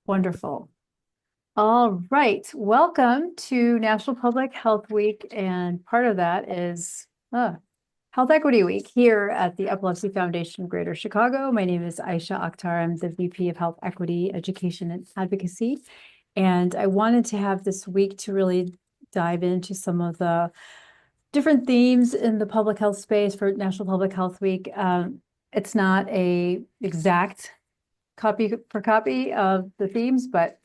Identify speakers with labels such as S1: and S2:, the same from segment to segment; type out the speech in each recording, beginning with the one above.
S1: Wonderful. All right. Welcome to National Public Health Week. And part of that is Health Equity Week here at the Epilepsy Foundation of Greater Chicago. My name is Aisha Akhtar. I'm the VP of Health Equity, Education, and Advocacy. And I wanted to have this week to really dive into some of the different themes in the public health space for National Public Health Week. It's not a exact copy for copy of the themes, but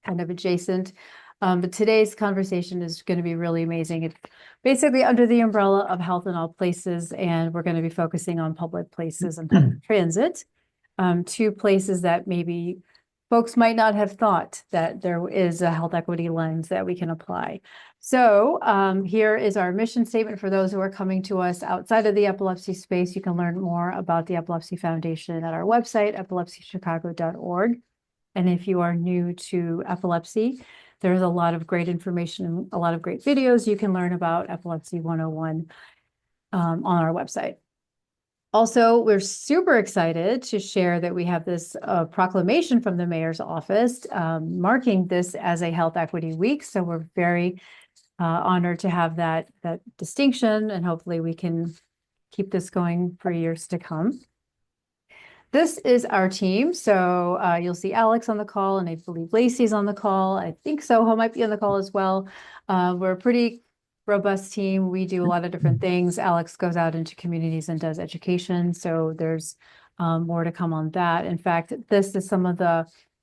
S1: kind of adjacent. But today's conversation is going to be really amazing. It's basically under the umbrella of health in all places, and we're going to be focusing on public places and public transit, two places that maybe folks might not have thought that there is a health equity lens that we can apply. So here is our mission statement for those who are coming to us outside of the epilepsy space. You can learn more about the Epilepsy Foundation at our website, epilepsychicago.org. And if you are new to epilepsy, there's a lot of great information, a lot of great videos you can learn about Epilepsy 101 on our website. Also, we're super excited to share that we have this proclamation from the mayor's office marking this as a Health Equity Week. So we're very honored to have that distinction, and hopefully we can keep this going for years to come. This is our team. So you'll see Alex on the call, and I believe Lacey's on the call. I think Soho might be on the call as well. We're a pretty robust team. We do a lot of different things. Alex goes out into communities and does education. So there's more to come on that. In fact, this is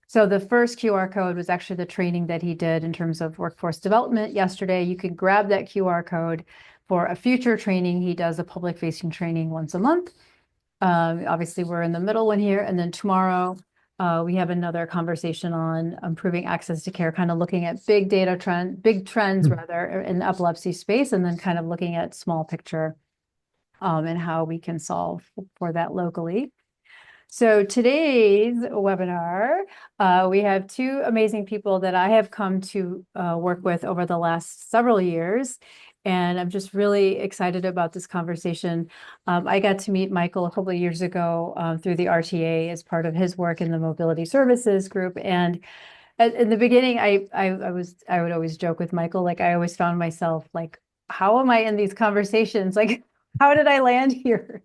S1: so the first QR code was actually the training that he did in terms of workforce development yesterday. You can grab that QR code for a future training. He does a public facing training once a month. Obviously, we're in the middle one here. And then tomorrow, we have another conversation on improving access to care, kind of looking at big trends rather in the epilepsy space, and then kind of looking at small picture and how we can solve for that locally. So today's webinar, we have two amazing people that I have come to work with over the last several years. And I'm just really excited about this conversation. I got to meet Michael a couple of years ago through the RTA as part of his work in the mobility services group. And in the beginning, I would always joke with Michael, like I always found myself like, how am I in these conversations? Like, how did I land here?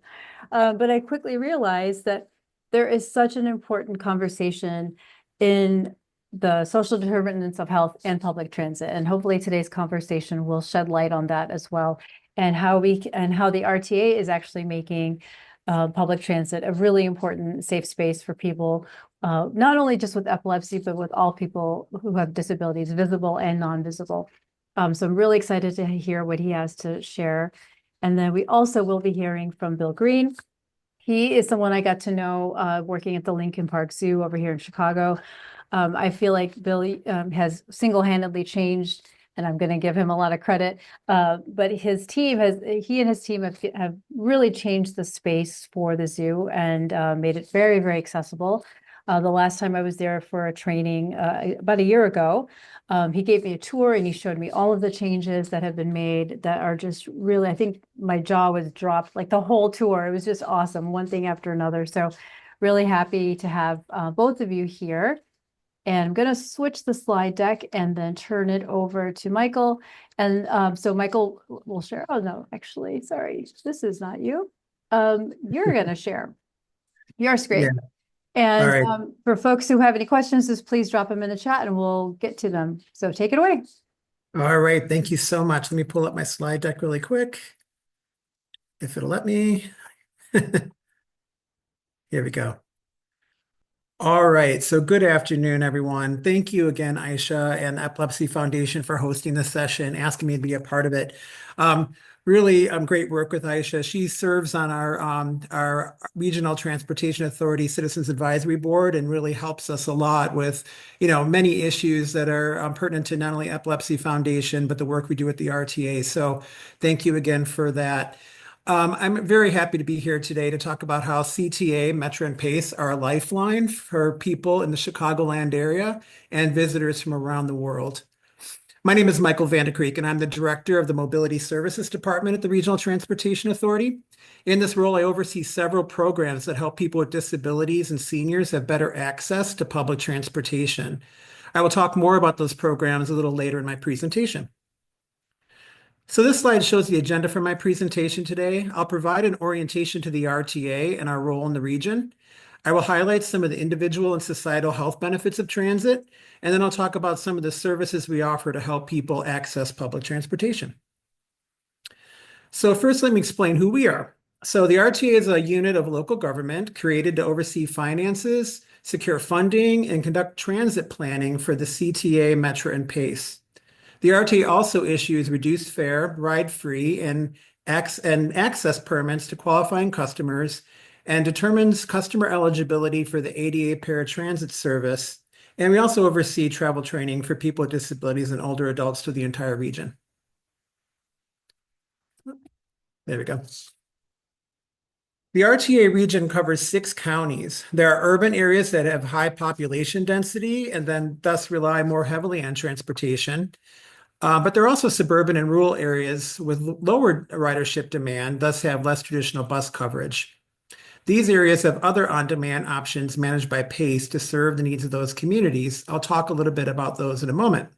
S1: But I quickly realized that there is such an important conversation in the social determinants of health and public transit. And hopefully today's conversation will shed light on that as well, and how the RTA is actually making public transit a really important safe space for people, not only just with epilepsy, but with all people who have disabilities, visible and non-visible. So I'm really excited to hear what he has to share. And then we also will be hearing from Bill Green. He is someone I got to know working at the Lincoln Park Zoo over here in Chicago. I feel like Billy has single-handedly changed, and I'm going to give him a lot of credit. But he and his team have really changed the space for the zoo and made it very, very accessible. The last time I was there for a training about a year ago, he gave me a tour and he showed me all of the changes that have been made that are just really, I think my jaw was dropped like the whole tour. It was just awesome, one thing after another. So really happy to have both of you here. And I'm going to switch the slide deck and then turn it over to Michael. And so Michael will share. Oh, no, actually, sorry, this is not you. You're going to share your screen.
S2: Yeah. All
S1: And
S2: right.
S1: for folks who have any questions, just please drop them in the chat and we'll get to them. So take it away.
S2: All right. Thank you so much. Let me pull up my slide deck really quick, if it'll let me. Here we go. All right. So good afternoon, everyone. Thank you again, Aisha and Epilepsy Foundation for hosting this session, asking me to be a part of it. Really great work with Aisha. She serves on our Regional Transportation Authority Citizens Advisory Board and really helps us a lot with, many issues that are pertinent to not only Epilepsy Foundation, but the work we do at the RTA. So thank you again for that. I'm very happy to be here today to talk about how CTA, Metro, and PACE are a lifeline for people in the Chicagoland area and visitors from around the world. My name is Michael Vandekreek, and I'm the Director of the Mobility Services Department at the Regional Transportation Authority. In this role, I oversee several programs that help people with disabilities and seniors have better access to public transportation. I will talk more about those programs a little later in my presentation. So this slide shows the agenda for my presentation today. I'll provide an orientation to the RTA and our role in the region. I will highlight some of the individual and societal health benefits of transit, and then I'll talk about some of the services we offer to help people access public transportation. So first, let me explain who we are. So the RTA is a unit of local government created to oversee finances, secure funding, and conduct transit planning for the CTA, Metra, and PACE. The RTA also issues reduced fare, ride-free, and access permits to qualifying customers and determines customer eligibility for the ADA paratransit service. And we also oversee travel training for people with disabilities and older adults to the entire region. There we go. The RTA region covers 6 counties. There are urban areas that have high population density and then thus rely more heavily on transportation. But there are also suburban and rural areas with lower ridership demand, thus have less traditional bus coverage. These areas have other on-demand options managed by PACE to serve the needs of those communities. I'll talk a little bit about those in a moment.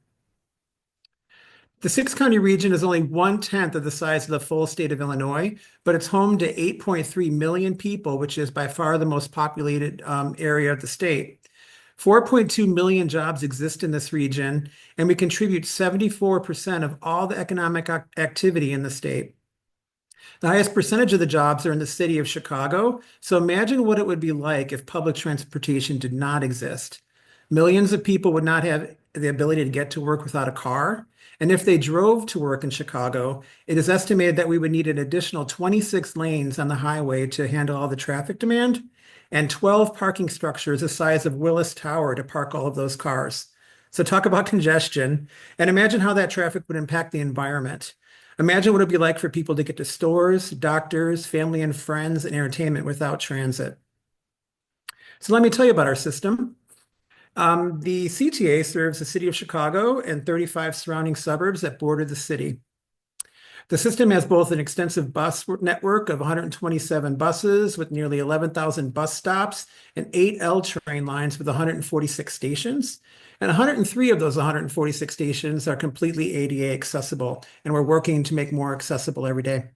S2: The 6-county region is only 1/10 of the size of the full state of Illinois, but it's home to 8.3 million people, which is by far the most populated area of the state. 4.2 million jobs exist in this region, and we contribute 74% of all the economic activity in the state. The highest percentage of the jobs are in the city of Chicago, so imagine what it would be like if public transportation did not exist. Millions of people would not have the ability to get to work without a car, and if they drove to work in Chicago, it is estimated that we would need an additional 26 lanes on the highway to handle all the traffic demand and 12 parking structures the size of Willis Tower to park all of those cars. So talk about congestion, and imagine how that traffic would impact the environment. Imagine what it'd be like for people to get to stores, doctors, family and friends, and entertainment without transit. So let me tell you about our system. The CTA serves the city of Chicago and 35 surrounding suburbs that border the city. The system has both an extensive bus network of 127 buses with nearly 11,000 bus stops and 8 L train lines with 146 stations. And 103 of those 146 stations are completely ADA accessible, and we're working to make more accessible every day.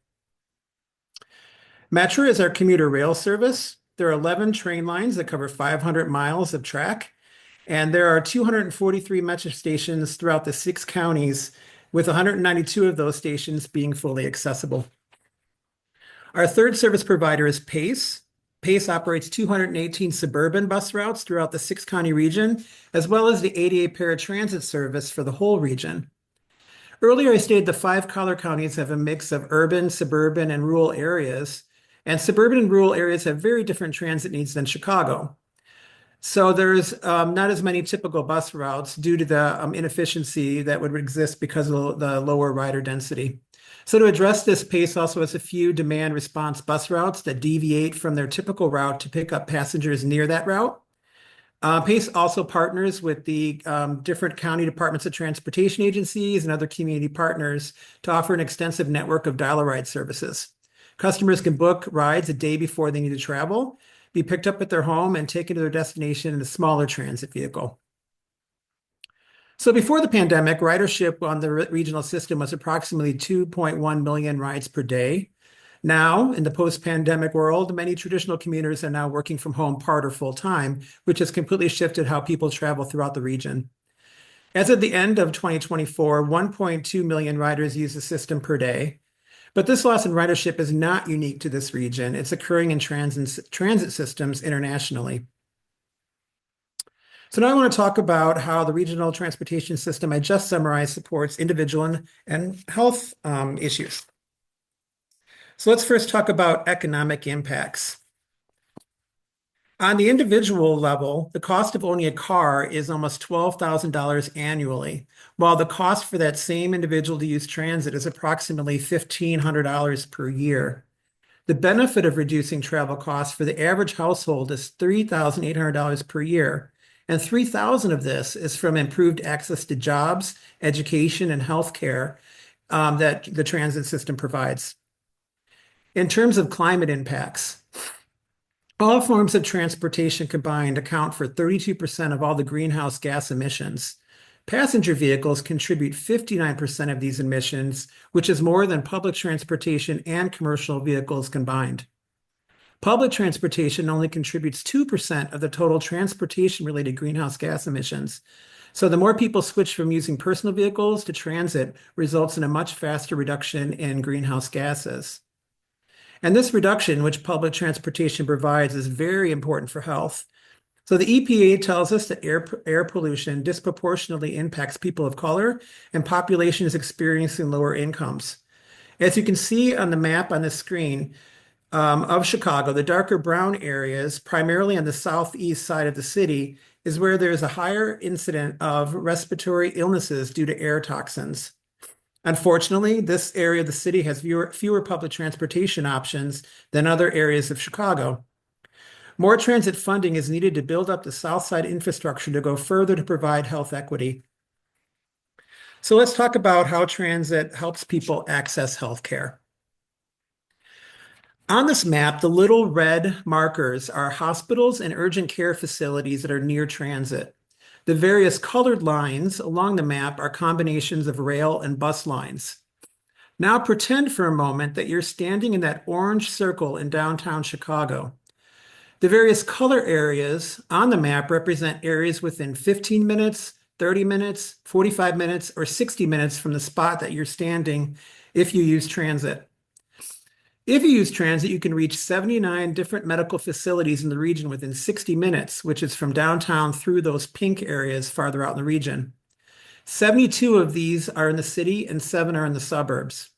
S2: Metra is our commuter rail service. There are 11 train lines that cover 500 miles of track, and there are 243 Metra stations throughout the 6 counties, with 192 of those stations being fully accessible. Our third service provider is PACE. PACE operates 218 suburban bus routes throughout the 6-county region, as well as the ADA paratransit service for the whole region. Earlier, I stated the 5 collar counties have a mix of urban, suburban, and rural areas, and suburban and rural areas have very different transit needs than Chicago. So there's not as many typical bus routes due to the inefficiency that would exist because of the lower rider density. So to address this, PACE also has a few demand response bus routes that deviate from their typical route to pick up passengers near that route. PACE also partners with the different county departments of transportation agencies and other community partners to offer an extensive network of dial-a-ride services. Customers can book rides a day before they need to travel, be picked up at their home, and taken to their destination in a smaller transit vehicle. So before the pandemic, ridership on the regional system was approximately 2.1 million rides per day. Now, in the post-pandemic world, many traditional commuters are now working from home part or full time, which has completely shifted how people travel throughout the region. As of the end of 2024, 1.2 million riders use the system per day. But this loss in ridership is not unique to this region. It's occurring in transit systems internationally. So now I want to talk about how the regional transportation system I just summarized supports individual and health issues. So let's first talk about economic impacts. On the individual level, the cost of owning a car is almost $12,000 annually, while the cost for that same individual to use transit is approximately $1,500 per year. The benefit of reducing travel costs for the average household is $3,800 per year, and 3,000 of this is from improved access to jobs, education, and healthcare that the transit system provides. In terms of climate impacts, all forms of transportation combined account for 32% of all the greenhouse gas emissions. Passenger vehicles contribute 59% of these emissions, which is more than public transportation and commercial vehicles combined. Public transportation only contributes 2% of the total transportation-related greenhouse gas emissions. So the more people switch from using personal vehicles to transit results in a much faster reduction in greenhouse gases. And this reduction, which public transportation provides, is very important for health. So the EPA tells us that air pollution disproportionately impacts people of color and populations experiencing lower incomes. As you can see on the map on the screen of Chicago, the darker brown areas, primarily on the southeast side of the city, is where there is a higher incident of respiratory illnesses due to air toxins. Unfortunately, this area of the city has fewer public transportation options than other areas of Chicago. More transit funding is needed to build up the South Side infrastructure to go further to provide health equity. So let's talk about how transit helps people access healthcare. On this map, the little red markers are hospitals and urgent care facilities that are near transit. The various colored lines along the map are combinations of rail and bus lines. Now pretend for a moment that you're standing in that orange circle in downtown Chicago. The various color areas on the map represent areas within 15 minutes, 30 minutes, 45 minutes, or 60 minutes from the spot that you're standing if you use transit. If you use transit, you can reach 79 different medical facilities in the region within 60 minutes, which is from downtown through those pink areas farther out in the region. 72 of these are in the city and 7 are in the suburbs.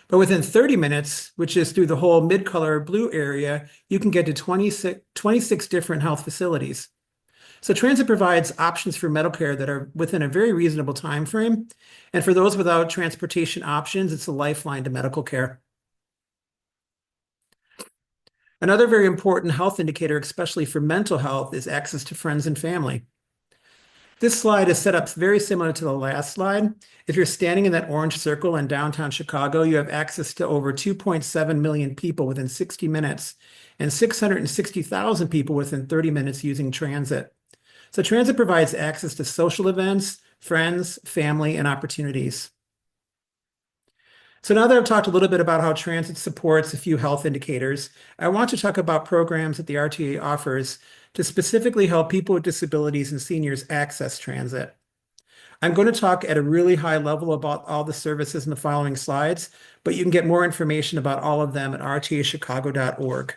S2: But within 30 minutes, which is through the whole mid-color blue area, you can get to 26 different health facilities. So transit provides options for medical care that are within a very reasonable time frame. And for those without transportation options, it's a lifeline to medical care. Another very important health indicator, especially for mental health, is access to friends and family. This slide is set up very similar to the last slide. If you're standing in that orange circle in downtown Chicago, you have access to over 2.7 million people within 60 minutes and 660,000 people within 30 minutes using transit. So transit provides access to social events, friends, family, and opportunities. So now that I've talked a little bit about how transit supports a few health indicators, I want to talk about programs that the RTA offers to specifically help people with disabilities and seniors access transit. I'm going to talk at a really high level about all the services in the following slides, but you can get more information about all of them at rtachicago.org.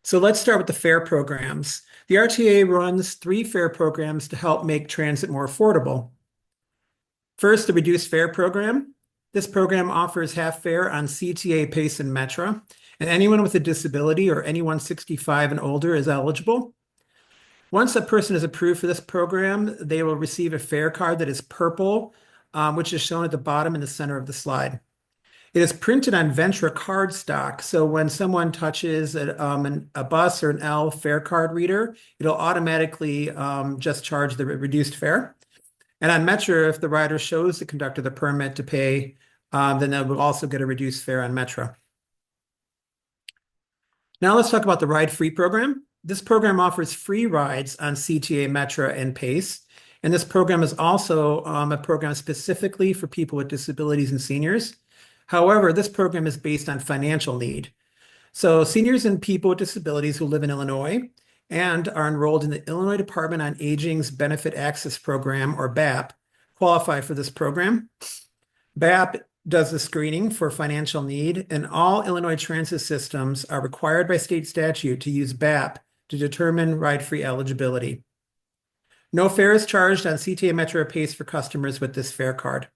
S2: So let's start with the fare programs. The RTA runs 3 fare programs to help make transit more affordable. First, the reduced fare program. This program offers half fare on CTA, PACE, and Metra, and anyone with a disability or anyone 65 and older is eligible. Once a person is approved for this program, they will receive a fare card that is purple, which is shown at the bottom in the center of the slide. It is printed on Ventra cardstock, so when someone touches a bus or an L fare card reader, it'll automatically just charge the reduced fare. And on Metra, if the rider shows the conductor the permit to pay, then they will also get a reduced fare on Metra. Now let's talk about the Ride Free program. This program offers free rides on CTA, Metra, and PACE. And this program is also a program specifically for people with disabilities and seniors. However, this program is based on financial need. So seniors and people with disabilities who live in Illinois and are enrolled in the Illinois Department on Aging's Benefit Access Program, or BAP, qualify for this program. BAP does the screening for financial need, and all Illinois transit systems are required by state statute to use BAP to determine ride-free eligibility. No fare is charged on CTA, Metra, or PACE for customers with this fare card.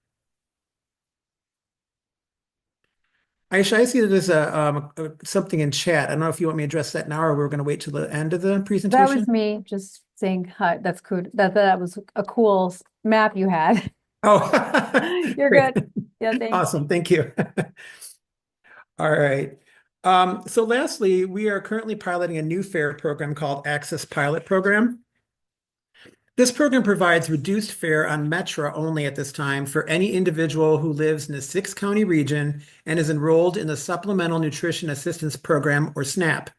S2: Aisha, I see that there's something in chat. I don't know if you want me to address that now or we're going to wait till the end of the
S1: That
S2: presentation.
S1: was me just saying hi. That's cool. That was a cool map you had.
S2: Oh,
S1: You're
S2: great.
S1: good. Yeah, thanks.
S2: Awesome. Thank you. All right. So lastly, we are currently piloting a new fare program called Access Pilot Program. This program provides reduced fare on Metra only at this time for any individual who lives in a six-county region and is enrolled in the Supplemental Nutrition Assistance Program, or SNAP.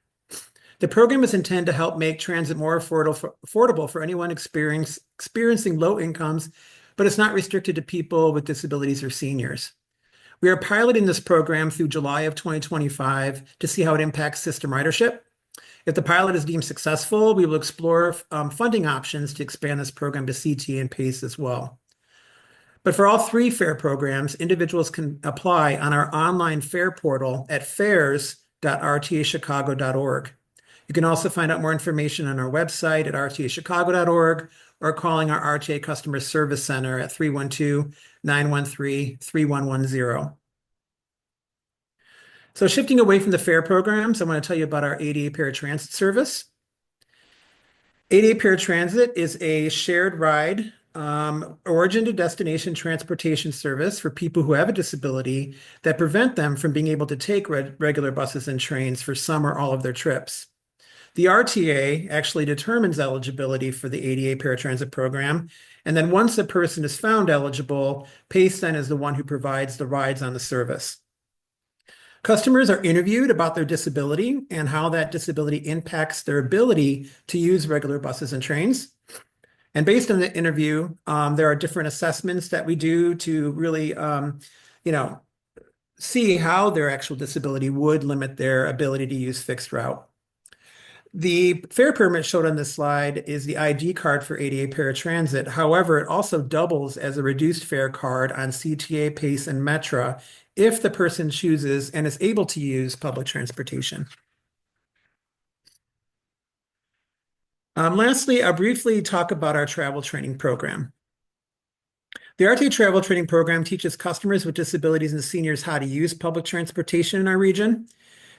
S2: The program is intended to help make transit more affordable for anyone experiencing low incomes, but it's not restricted to people with disabilities or seniors. We are piloting this program through July of 2025 to see how it impacts system ridership. If the pilot is deemed successful, we will explore funding options to expand this program to CTA and PACE as well. But for all three fare programs, individuals can apply on our online fare portal at fares.rtachicago.org. You can also find out more information on our website at rtachicago.org or calling our RTA Customer Service Center at 312-913-3110. So shifting away from the fare programs, I want to tell you about our ADA paratransit service. ADA paratransit is a shared ride, origin to destination transportation service for people who have a disability that prevent them from being able to take regular buses and trains for some or all of their trips. The RTA actually determines eligibility for the ADA paratransit program. And then once a person is found eligible, PACE then is the one who provides the rides on the service. Customers are interviewed about their disability and how that disability impacts their ability to use regular buses and trains. And based on the interview, there are different assessments that we do to really, see how their actual disability would limit their ability to use fixed route. The fare permit showed on this slide is the ID card for ADA paratransit. However, it also doubles as a reduced fare card on CTA, PACE, and Metra if the person chooses and is able to use public transportation. Lastly, I'll briefly talk about our travel training program. The RTA Travel Training Program teaches customers with disabilities and seniors how to use public transportation in our region.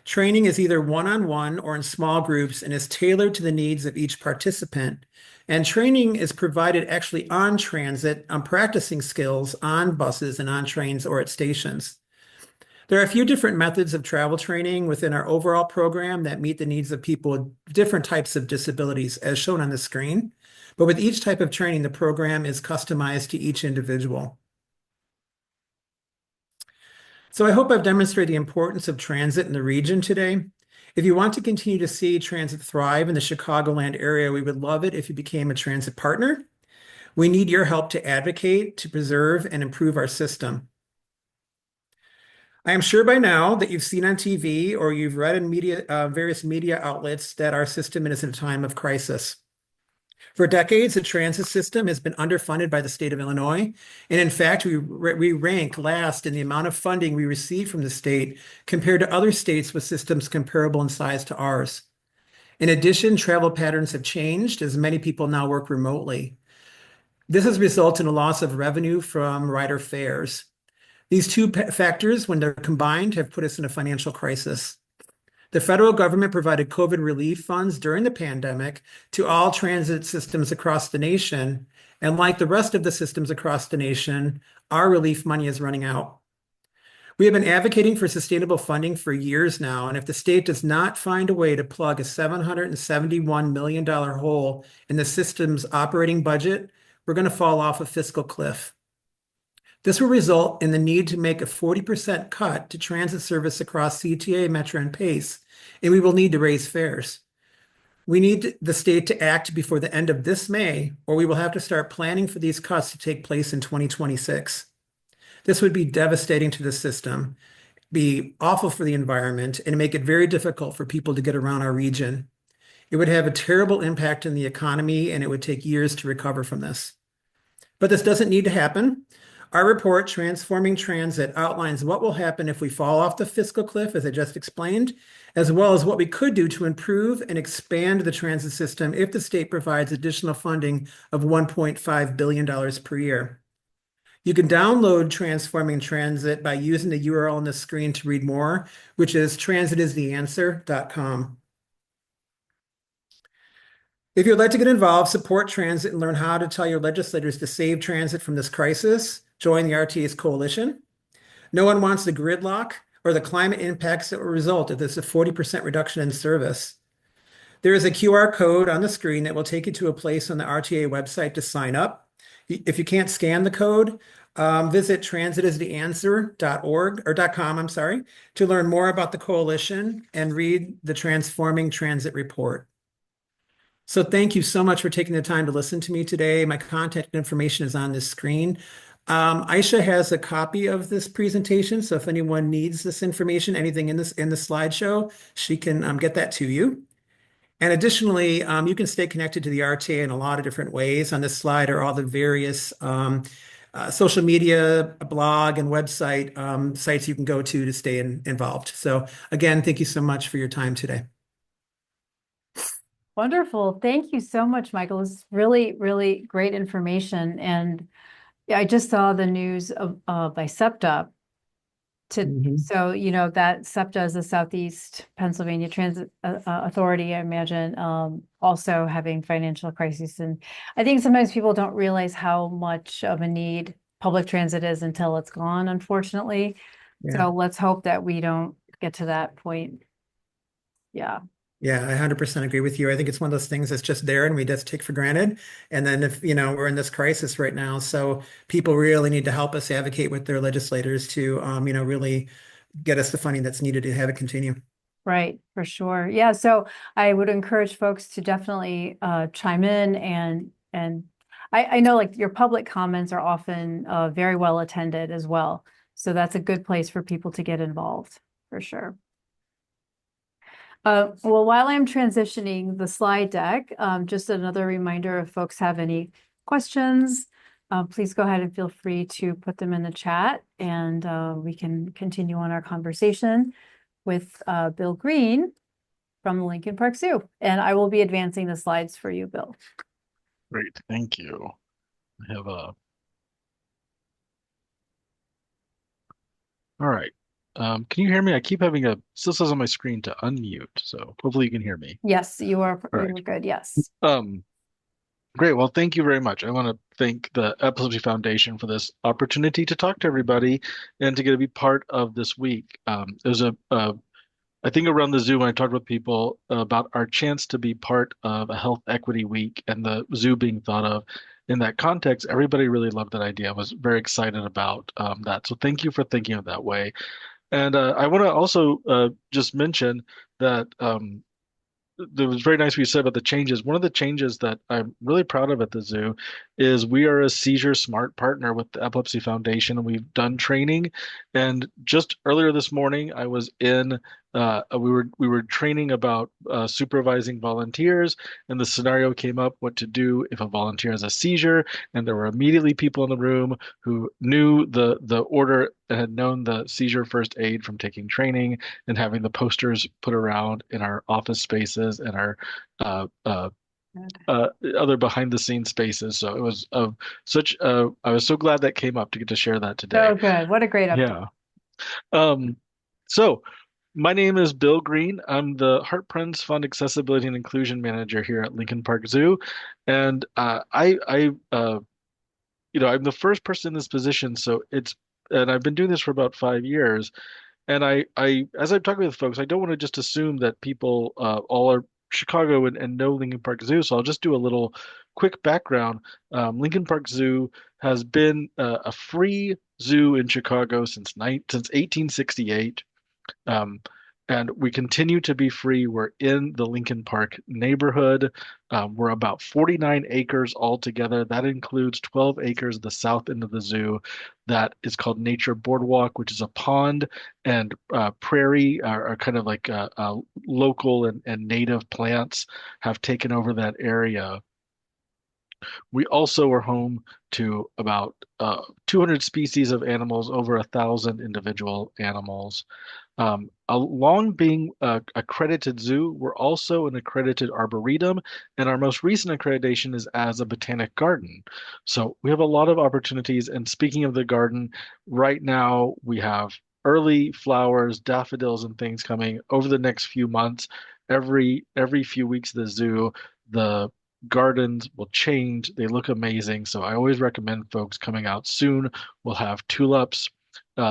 S2: Training is either one-on-one or in small groups and is tailored to the needs of each participant. And training is provided actually on transit, on practicing skills on buses and on trains or at stations. There are a few different methods of travel training within our overall program that meet the needs of people with different types of disabilities, as shown on the screen. But with each type of training, the program is customized to each individual. So I hope I've demonstrated the importance of transit in the region today. If you want to continue to see transit thrive in the Chicagoland area, we would love it if you became a transit partner. We need your help to advocate, to preserve, and improve our system. I am sure by now that you've seen on TV or you've read in various media outlets that our system is in a time of crisis. For decades, the transit system has been underfunded by the state of Illinois. And in fact, we rank last in the amount of funding we receive from the state compared to other states with systems comparable in size to ours. In addition, travel patterns have changed as many people now work remotely. This has resulted in a loss of revenue from rider fares. These two factors, when they're combined, have put us in a financial crisis. The federal government provided COVID relief funds during the pandemic to all transit systems across the nation. And like the rest of the systems across the nation, our relief money is running out. We have been advocating for sustainable funding for years now. And if the state does not find a way to plug a $771 million hole in the system's operating budget, we're going to fall off a fiscal cliff. This will result in the need to make a 40% cut to transit service across CTA, Metra, and PACE, and we will need to raise fares. We need the state to act before the end of this May, or we will have to start planning for these cuts to take place in 2026. This would be devastating to the system, be awful for the environment, and make it very difficult for people to get around our region. It would have a terrible impact on the economy, and it would take years to recover from this. But this doesn't need to happen. Our report, Transforming Transit, outlines what will happen if we fall off the fiscal cliff, as I just explained, as well as what we could do to improve and expand the transit system if the state provides additional funding of $1.5 billion per year. You can download Transforming Transit by using the URL on the screen to read more, which is transitistheanswer.com. If you'd like to get involved, support transit, and learn how to tell your legislators to save transit from this crisis, join the RTA's coalition. No one wants the gridlock or the climate impacts that will result if there's a 40% reduction in service. There is a QR code on the screen that will take you to a place on the RTA website to sign up. If you can't scan the code, visit transitistheanswer.org or .com, I'm sorry, to learn more about the coalition and read the Transforming Transit report. So thank you so much for taking the time to listen to me today. My contact information is on this screen. Aisha has a copy of this presentation, so if anyone needs this information, anything in the slideshow, she can get that to you. And additionally, you can stay connected to the RTA in a lot of different ways. On this slide are all the various social media, blog, and website sites you can go to stay involved. So again, thank you so much for your time today.
S1: Wonderful. Thank you so much, Michael. It's really, really great information. And yeah, I just saw the news of by SEPTA
S2: Mhm.
S1: so that SEPTA is the Southeast Pennsylvania Transit Authority, I imagine, also having financial crises. And I think sometimes people don't realize how much of a need public transit is until it's gone, unfortunately.
S2: Yeah.
S1: So let's hope that we don't get to that point. Yeah.
S2: Yeah, I 100% agree with you. I think it's one of those things that's just there and we just take for granted. And then if, we're in this crisis right now, so people really need to help us advocate with their legislators to, really get us the funding that's needed to have it continue.
S1: Right, for sure. Yeah, so I would encourage folks to definitely chime in and I know like your public comments are often very well attended as well. So that's a good place for people to get involved for sure. Well, while I'm transitioning the slide deck, just another reminder if folks have any questions, please go ahead and feel free to put them in the chat and we can continue on our conversation with Bill Green from the Lincoln Park Zoo. And I will be advancing the slides for you, Bill.
S3: Great, thank you. I have all right. Can you hear me? I keep having still says on my screen to unmute, so hopefully you can hear me.
S1: Yes, you
S3: All
S1: are
S3: right.
S1: good. Yes.
S3: Um, Great. Well, thank you very much. I want to thank the Epilepsy Foundation for this opportunity to talk to everybody and to get to be part of this week. There's I think around the zoo, when I talked with people about our chance to be part of a health equity week and the zoo being thought of in that context, everybody really loved that idea. I was very excited about that. So thank you for thinking of that way. And I want to also just mention that it was very nice what you said about the changes. One of the changes that I'm really proud of at the zoo is we are a seizure smart partner with the Epilepsy Foundation. We've done training, and just earlier this morning, I was in. We were training about supervising volunteers, and the scenario came up what to do if a volunteer has a seizure, and there were immediately people in the room who knew the order and had known the seizure first aid from taking training and having the posters put around in our office spaces and our uh, uh,
S1: Good.
S3: other behind the scenes spaces. So it was I was so glad that came up to get to share that today.
S1: Oh, good. What a great update.
S3: Yeah. Um, so my name is Bill Green. I'm the Heart Prince Fund Accessibility and Inclusion Manager here at Lincoln Park Zoo, and I'm the first person in this position. And I've been doing this for about 5 years. And as I'm talking with folks, I don't want to just assume that people all are Chicago and know Lincoln Park Zoo. So I'll just do a little quick background. Lincoln Park Zoo has been a free zoo in Chicago since 1868. Um, and we continue to be free. We're in the Lincoln Park neighborhood. We're about 49 acres altogether. That includes 12 acres at the south end of the zoo. That is called Nature Boardwalk, which is a pond, and prairie are kind of like local and native plants have taken over that area. We also are home to about 200 species of animals, over 1,000 individual animals. Along being a accredited zoo, we're also an accredited arboretum, and our most recent accreditation is as a botanic garden. So we have a lot of opportunities. And speaking of the garden, right now we have early flowers, daffodils, and things coming over the next few months. Every few weeks at the zoo, the gardens will change. They look amazing. So I always recommend folks coming out soon. We'll have tulips.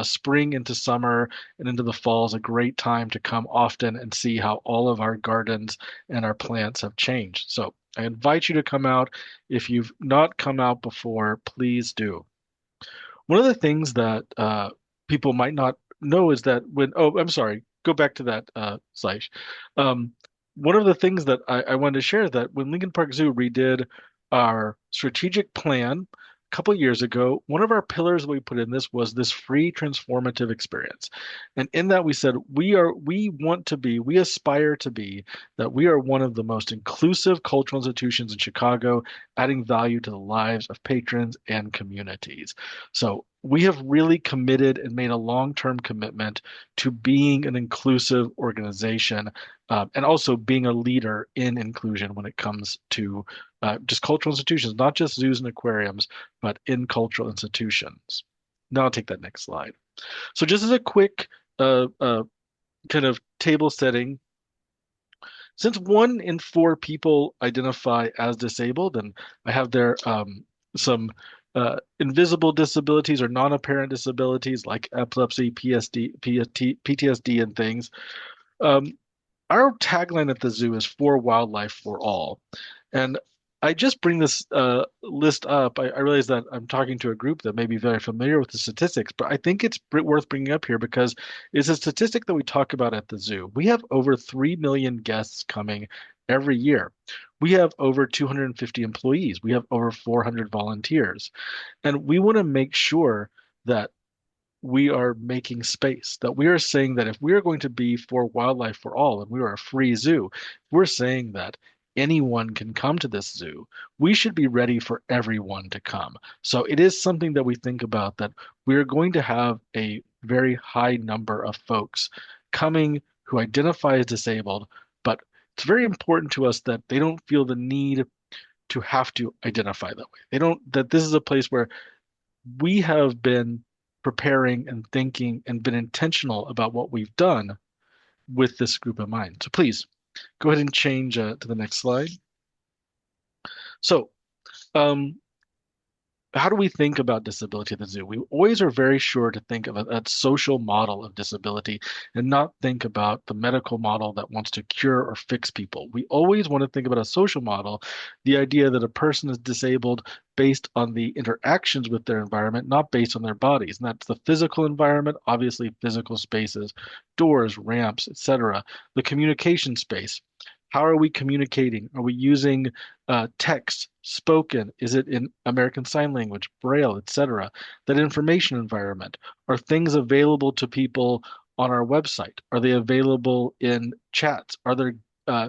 S3: spring into summer and into the fall is a great time to come often and see how all of our gardens and our plants have changed. So I invite you to come out. If you've not come out before, please do. One of the things that people might not know is that oh, I'm sorry, go back to that slide. Um, One of the things that I wanted to share is that when Lincoln Park Zoo redid our strategic plan a couple years ago, one of our pillars that we put in this was this free transformative experience. And in that we said we aspire to be that we are one of the most inclusive cultural institutions in Chicago, adding value to the lives of patrons and communities. So we have really committed and made a long-term commitment to being an inclusive organization, and also being a leader in inclusion when it comes to just cultural institutions, not just zoos and aquariums, but in cultural institutions. Now I'll take that next slide. So just as a quick kind of table setting, since 1 in 4 people identify as disabled, and I have there some invisible disabilities or non-apparent disabilities like epilepsy, PTSD, and things. Um, our tagline at the zoo is for wildlife for all. And I just bring this list up. I realize that I'm talking to a group that may be very familiar with the statistics, but I think it's worth bringing up here because it's a statistic that we talk about at the zoo. We have over 3 million guests coming every year. We have over 250 employees. We have over 400 volunteers. And we want to make sure that we are making space, that we are saying that if we are going to be for wildlife for all and we are a free zoo, we're saying that anyone can come to this zoo. We should be ready for everyone to come. So it is something that we think about, that we're going to have a very high number of folks coming who identify as disabled, but it's very important to us that they don't feel the need to have to identify that way. They don't, that this is a place where we have been preparing and thinking and been intentional about what we've done with this group in mind. So please go ahead and change to the next slide. So, um, how do we think about disability at the zoo? We always are very sure to think of a social model of disability and not think about the medical model that wants to cure or fix people. We always want to think about a social model, the idea that a person is disabled based on the interactions with their environment, not based on their bodies. And that's the physical environment, obviously physical spaces, doors, ramps, etc. The communication space. How are we communicating? Are we using text, spoken? Is it in American Sign Language, Braille, etc.? That information environment. Are things available to people on our website? Are they available in chats? Are there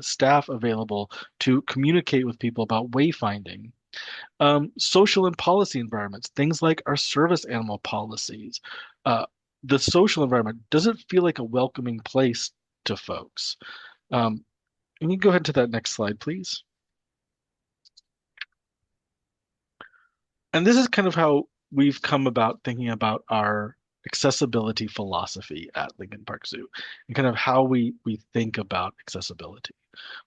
S3: staff available to communicate with people about wayfinding? Social and policy environments, things like our service animal policies. Uh, the social environment, does it feel like a welcoming place to folks? Um, can you go ahead to that next slide, please? And this is kind of how we've come about thinking about our accessibility philosophy at Lincoln Park Zoo and kind of how we think about accessibility.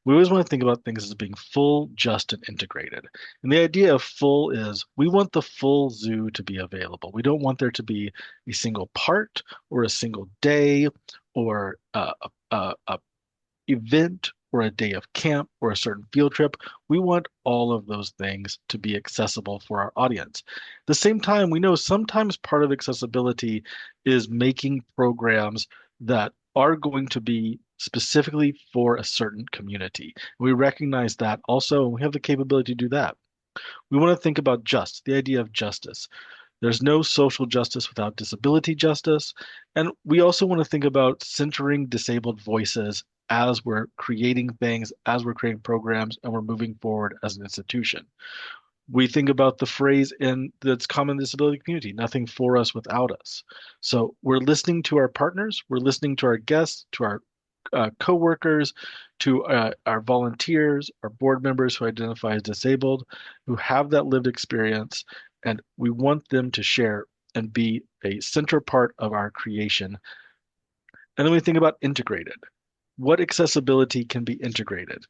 S3: We always want to think about things as being full, just, and integrated. And the idea of full is we want the full zoo to be available. We don't want there to be a single part or a single day or a event or a day of camp or a certain field trip. We want all of those things to be accessible for our audience. At the same time, we know sometimes part of accessibility is making programs that are going to be specifically for a certain community. We recognize that also, and we have the capability to do that. We want to think about the idea of justice. There's no social justice without disability justice. And we also want to think about centering disabled voices as we're creating things, as we're creating programs, and we're moving forward as an institution. We think about the phrase in that's common in the disability community, nothing for us without us. So we're listening to our partners, we're listening to our guests, to our co-workers, to our volunteers, our board members who identify as disabled, who have that lived experience, and we want them to share and be a central part of our creation. And then we think about integrated. What accessibility can be integrated?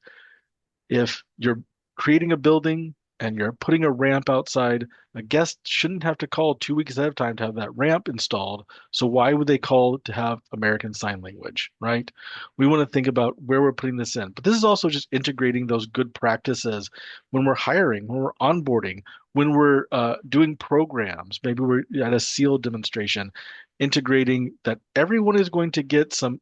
S3: If you're creating a building, and you're putting a ramp outside, a guest shouldn't have to call 2 weeks ahead of time to have that ramp installed. So why would they call to have American Sign Language, right? We want to think about where we're putting this in. But this is also just integrating those good practices when we're hiring, when we're onboarding, when we're doing programs. Maybe we're at a SEAL demonstration, integrating that everyone is going to get some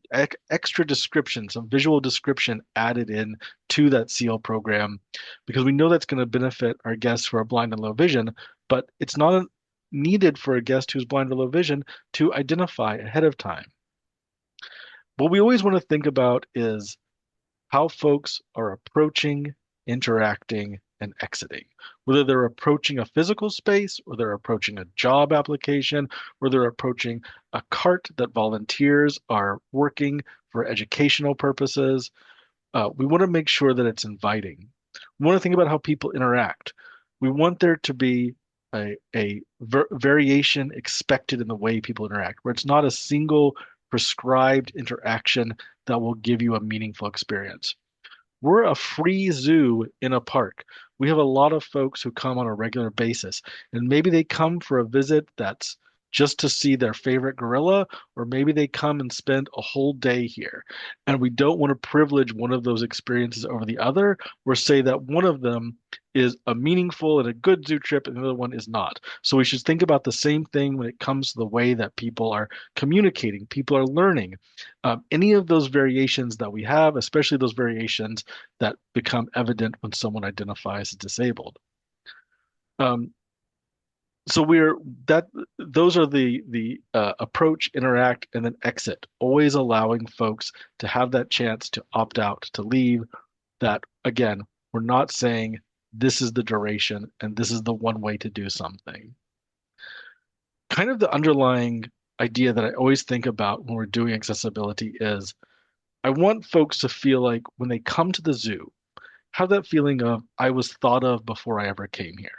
S3: extra description, some visual description added in to that SEAL program, because we know that's going to benefit our guests who are blind and low vision, but it's not needed for a guest who's blind or low vision to identify ahead of time. What we always want to think about is how folks are approaching, interacting, and exiting. Whether they're approaching a physical space, or they're approaching a job application, or they're approaching a cart that volunteers are working for educational purposes, we want to make sure that it's inviting. We want to think about how people interact. We want there to be a variation expected in the way people interact, where it's not a single prescribed interaction that will give you a meaningful experience. We're a free zoo in a park. We have a lot of folks who come on a regular basis, and maybe they come for a visit that's just to see their favorite gorilla, or maybe they come and spend a whole day here. And we don't want to privilege one of those experiences over the other, or say that one of them is a meaningful and a good zoo trip and the other one is not. So we should think about the same thing when it comes to the way that people are communicating, people are learning. Any of those variations that we have, especially those variations that become evident when someone identifies as disabled. Um, so we're that those are the approach, interact, and then exit, always allowing folks to have that chance to opt out, to leave. That again, we're not saying this is the duration and this is the one way to do something. Kind of the underlying idea that I always think about when we're doing accessibility is I want folks to feel like when they come to the zoo, have that feeling of I was thought of before I ever came here.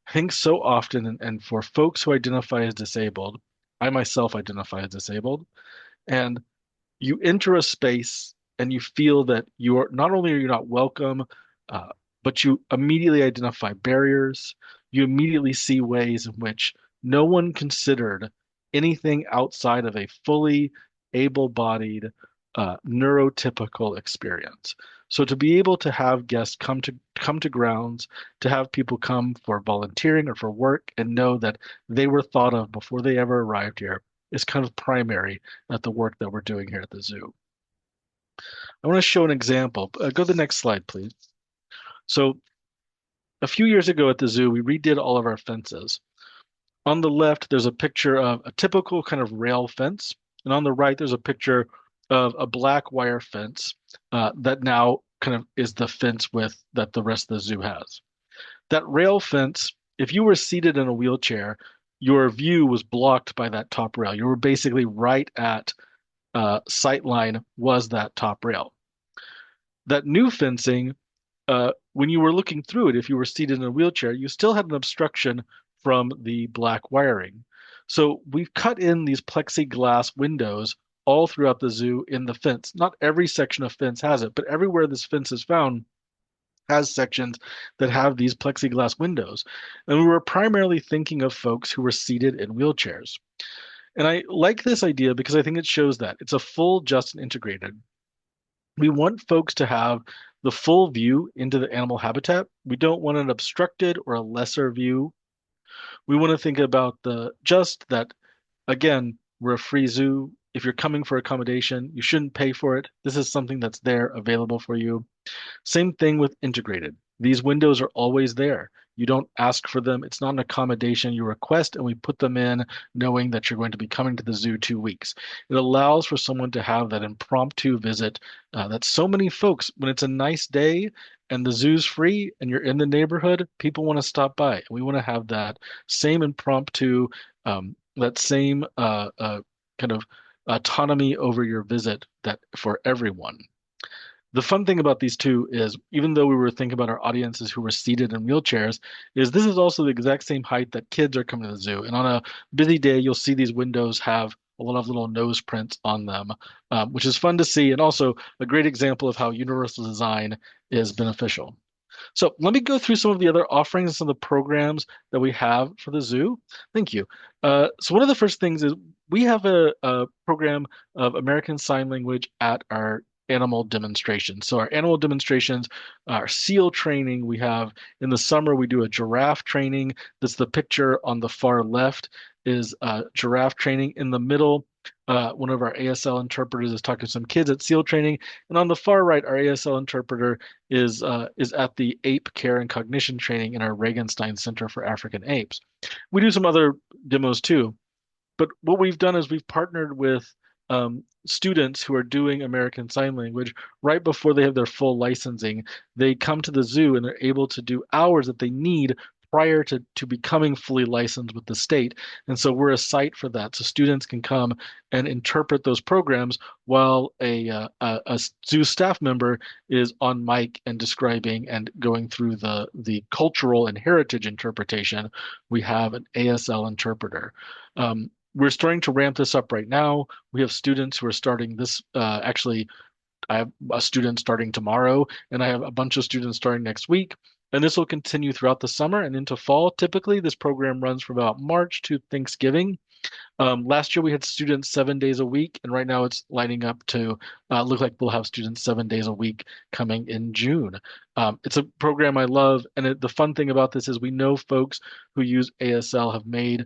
S3: I think so often, and for folks who identify as disabled, I myself identify as disabled, and you enter a space and you feel that you are not only are you not welcome, uh, but you immediately identify barriers. You immediately see ways in which no one considered anything outside of a fully able-bodied, neurotypical experience. So to be able to have guests come to grounds, to have people come for volunteering or for work and know that they were thought of before they ever arrived here is kind of primary at the work that we're doing here at the zoo. I want to show an example. Go to the next slide, please. So a few years ago at the zoo, we redid all of our fences. On the left, there's a picture of a typical kind of rail fence, and on the right, there's a picture of a black wire fence that now kind of is the fence width that the rest of the zoo has. That rail fence, if you were seated in a wheelchair, your view was blocked by that top rail. You were basically right at sight line was that top rail. That new fencing, when you were looking through it, if you were seated in a wheelchair, you still had an obstruction from the black wiring. So we've cut in these plexiglass windows all throughout the zoo in the fence. Not every section of fence has it, but everywhere this fence is found has sections that have these plexiglass windows. And we were primarily thinking of folks who were seated in wheelchairs. And I like this idea because I think it shows that it's a full, just, and integrated. We want folks to have the full view into the animal habitat. We don't want an obstructed or a lesser view. We want to think about the just that, again, we're a free zoo. If you're coming for accommodation, you shouldn't pay for it. This is something that's there available for you. Same thing with integrated. These windows are always there. You don't ask for them. It's not an accommodation. You request, and we put them in knowing that you're going to be coming to the zoo 2 weeks. It allows for someone to have that impromptu visit that so many folks, when it's a nice day and the zoo's free and you're in the neighborhood, people want to stop by. And we want to have that same impromptu, that same kind of autonomy over your visit that for everyone. The fun thing about these two is even though we were thinking about our audiences who were seated in wheelchairs, is this is also the exact same height that kids are coming to the zoo. And on a busy day, you'll see these windows have a lot of little nose prints on them, which is fun to see, and also a great example of how universal design is beneficial. So let me go through some of the other offerings and some of the programs that we have for the zoo. Thank you. So one of the first things is we have a program of American Sign Language at our animal demonstrations. So our animal demonstrations, our seal training, we have in the summer we do a giraffe training. That's the picture on the far left is giraffe training. In the middle, one of our ASL interpreters is talking to some kids at seal training. And on the far right, our ASL interpreter is at the ape care and cognition training in our Regenstein Center for African Apes. We do some other demos too, but what we've done is we've partnered with students who are doing American Sign Language right before they have their full licensing. They come to the zoo and they're able to do hours that they need prior to becoming fully licensed with the state. And so we're a site for that. So students can come and interpret those programs while a zoo staff member is on mic and describing and going through the cultural and heritage interpretation. We have an ASL interpreter. We're starting to ramp this up right now. We have students who are starting this. Actually, I have a student starting tomorrow, and I have a bunch of students starting next week. And this will continue throughout the summer and into fall. Typically, this program runs from about March to Thanksgiving. Last year we had students 7 days a week, and right now it's lining up to look like we'll have students 7 days a week coming in June. It's a program I love, and the fun thing about this is we know folks who use ASL have made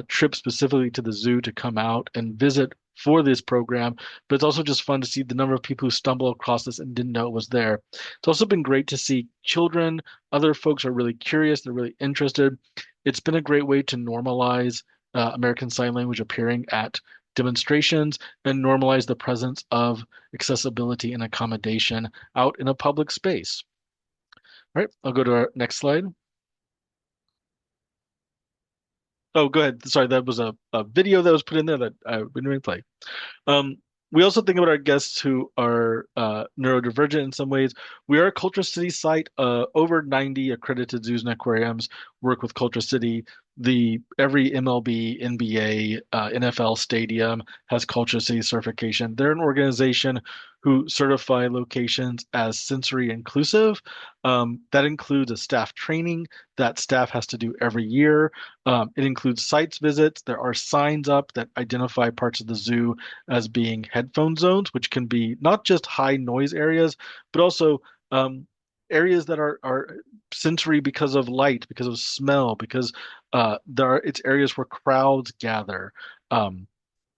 S3: trips specifically to the zoo to come out and visit for this program, but it's also just fun to see the number of people who stumble across this and didn't know it was there. It's also been great to see children, other folks are really curious, they're really interested. It's been a great way to normalize American Sign Language appearing at demonstrations and normalize the presence of accessibility and accommodation out in a public space. All right, I'll go to our next slide. Oh, go ahead. Sorry, that was a video that was put in there that I've been doing play. Um, we also think about our guests who are neurodivergent in some ways. We are a Culture City site. Over 90 accredited zoos and aquariums work with Culture City. Every MLB, NBA, NFL stadium has Culture City certification. They're an organization who certify locations as sensory inclusive. That includes a staff training that staff has to do every year. It includes sites visits. There are signs up that identify parts of the zoo as being headphone zones, which can be not just high noise areas, but also areas that are sensory because of light, because of smell, because it's areas where crowds gather.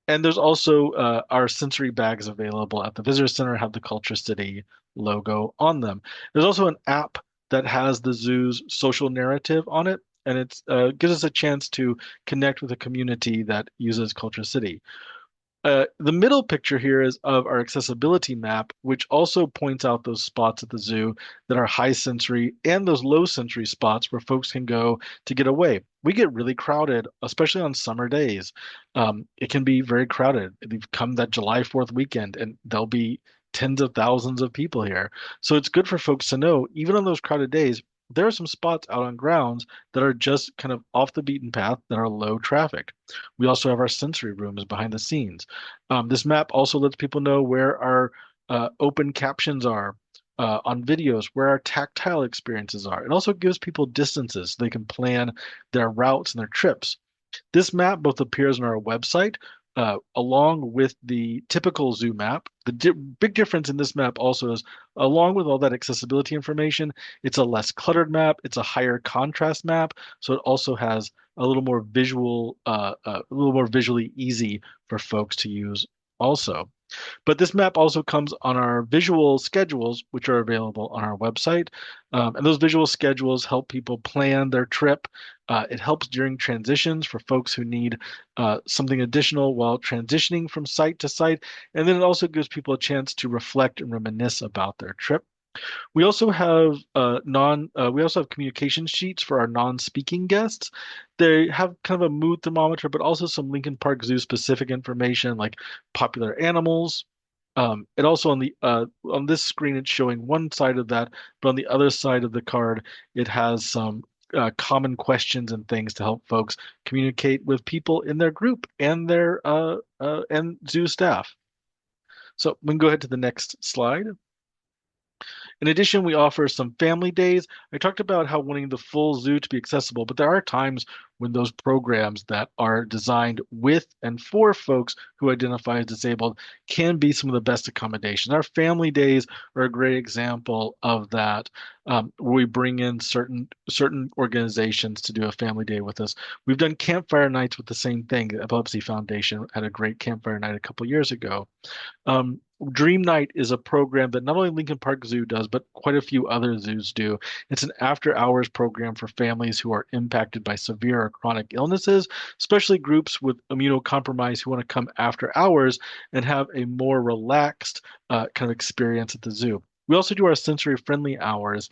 S3: And there's also our sensory bags available at the visitor center have the Culture City logo on them. There's also an app that has the zoo's social narrative on it, and it gives us a chance to connect with a community that uses Culture City. The middle picture here is of our accessibility map, which also points out those spots at the zoo that are high sensory and those low sensory spots where folks can go to get away. We get really crowded, especially on summer days. It can be very crowded. We've come that July 4th weekend, and there'll be tens of thousands of people here. So it's good for folks to know, even on those crowded days, there are some spots out on grounds that are just kind of off the beaten path that are low traffic. We also have our sensory rooms behind the scenes. This map also lets people know where our open captions are on videos, where our tactile experiences are. It also gives people distances so they can plan their routes and their trips. This map both appears on our website along with the typical zoo map. The big difference in this map also is, along with all that accessibility information, it's a less cluttered map. It's a higher contrast map, so it also has a little more a little more visually easy for folks to use also. But this map also comes on our visual schedules, which are available on our website. And those visual schedules help people plan their trip. It helps during transitions for folks who need something additional while transitioning from site to site. And then it also gives people a chance to reflect and reminisce about their trip. We also have communication sheets for our non-speaking guests. They have kind of a mood thermometer, but also some Lincoln Park Zoo specific information like popular animals. It also on this screen it's showing one side of that, but on the other side of the card it has some common questions and things to help folks communicate with people in their group and their and zoo staff. So we can go ahead to the next slide. In addition, we offer some family days. I talked about how wanting the full zoo to be accessible, but there are times when those programs that are designed with and for folks who identify as disabled can be some of the best accommodations. Our family days are a great example of that, where we bring in certain organizations to do a family day with us. We've done campfire nights with the same thing. The Epilepsy Foundation had a great campfire night a couple years ago. Um, Dream Night is a program that not only Lincoln Park Zoo does, but quite a few other zoos do. It's an after-hours program for families who are impacted by severe or chronic illnesses, especially groups with immunocompromise who want to come after hours and have a more relaxed kind of experience at the zoo. We also do our sensory friendly hours.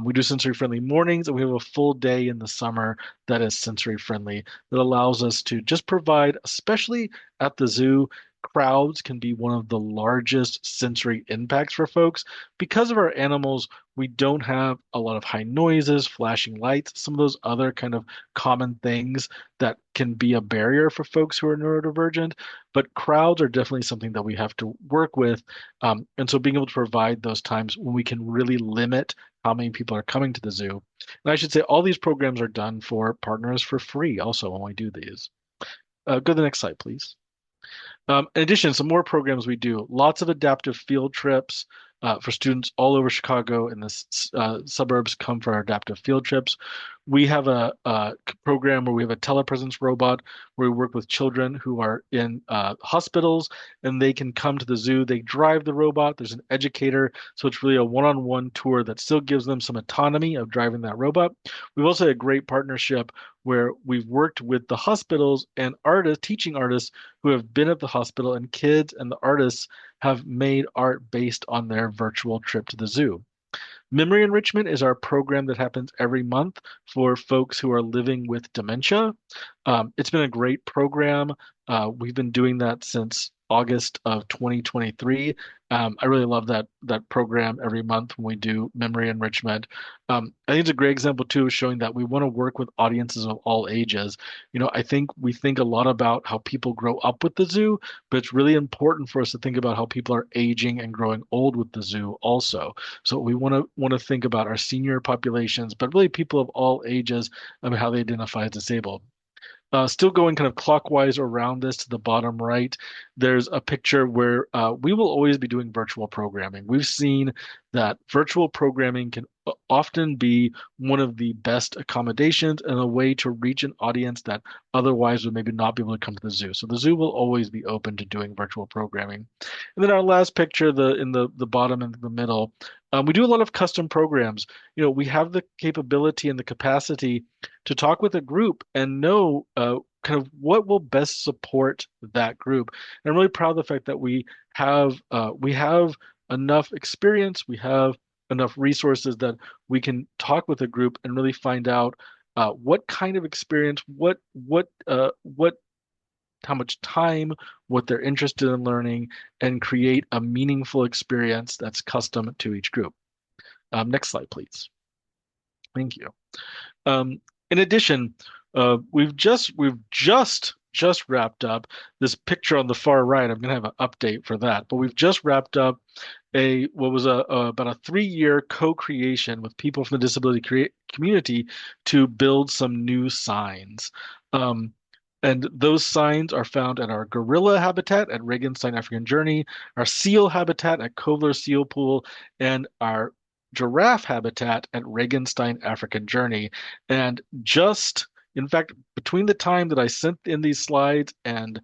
S3: We do sensory friendly mornings, and we have a full day in the summer that is sensory friendly that allows us to just provide, especially at the zoo, crowds can be one of the largest sensory impacts for folks. Because of our animals, we don't have a lot of high noises, flashing lights, some of those other kind of common things that can be a barrier for folks who are neurodivergent. But crowds are definitely something that we have to work with. And so being able to provide those times when we can really limit how many people are coming to the zoo. And I should say all these programs are done for partners for free also when we do these. Go to the next slide, please. In addition, some more programs we do. Lots of adaptive field trips for students all over Chicago and the suburbs come for our adaptive field trips. We have a program where we have a telepresence robot where we work with children who are in hospitals and they can come to the zoo. They drive the robot. There's an educator. So it's really a one-on-one tour that still gives them some autonomy of driving that robot. We've also had a great partnership where we've worked with the hospitals and artists, teaching artists who have been at the hospital, and kids and the artists have made art based on their virtual trip to the zoo. Memory enrichment is our program that happens every month for folks who are living with dementia. It's been a great program. We've been doing that since August of 2023. I really love that program every month when we do memory enrichment. I think it's a great example too, showing that we want to work with audiences of all ages. I think we think a lot about how people grow up with the zoo, but it's really important for us to think about how people are aging and growing old with the zoo also. So we want to think about our senior populations, but really people of all ages and how they identify as disabled. Still going kind of clockwise around this to the bottom right, there's a picture where we will always be doing virtual programming. We've seen that virtual programming can often be one of the best accommodations and a way to reach an audience that otherwise would maybe not be able to come to the zoo. So the zoo will always be open to doing virtual programming. And then our last picture, the bottom and the middle, we do a lot of custom programs. We have the capability and the capacity to talk with a group and know kind of what will best support that group. And I'm really proud of the fact that we have enough experience, we have enough resources that we can talk with a group and really find out what kind of experience, how much time, what they're interested in learning, and create a meaningful experience that's custom to each group. Next slide, please. Thank you. In addition, we've just wrapped up this picture on the far right. I'm going to have an update for that, but we've just wrapped up what was about a 3-year co-creation with people from the disability community to build some new signs. And those signs are found at our gorilla habitat at Regenstein African Journey, our seal habitat at Kovler Seal Pool, and our giraffe habitat at Regenstein African Journey. And in fact, between the time that I sent in these slides and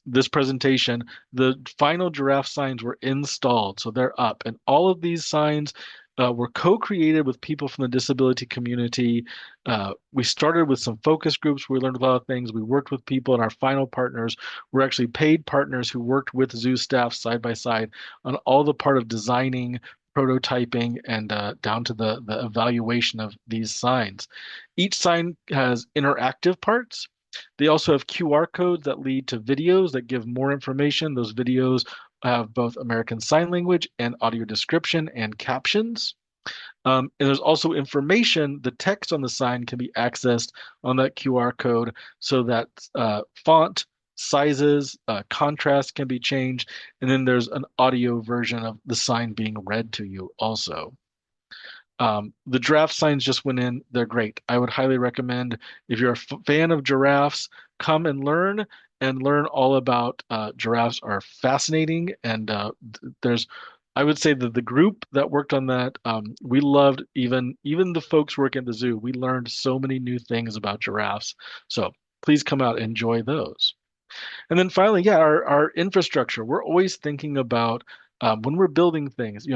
S3: this presentation, the final giraffe signs were installed, so they're up. And all of these signs were co-created with people from the disability community. We started with some focus groups where we learned a lot of things. We worked with people, and our final partners were actually paid partners who worked with zoo staff side by side on all the part of designing, prototyping, and down to the evaluation of these signs. Each sign has interactive parts. They also have QR codes that lead to videos that give more information. Those videos have both American Sign Language and audio description and captions. And there's also information. The text on the sign can be accessed on that QR code so that font sizes, contrast can be changed, and then there's an audio version of the sign being read to you also. The giraffe signs just went in. They're great. I would highly recommend if you're a fan of giraffes, come and learn all about giraffes are fascinating. And there's, I would say that the group that worked on that, we loved even the folks working at the zoo. We learned so many new things about giraffes. So please come out and enjoy those. And then finally, yeah, our infrastructure. We're always thinking about when we're building things,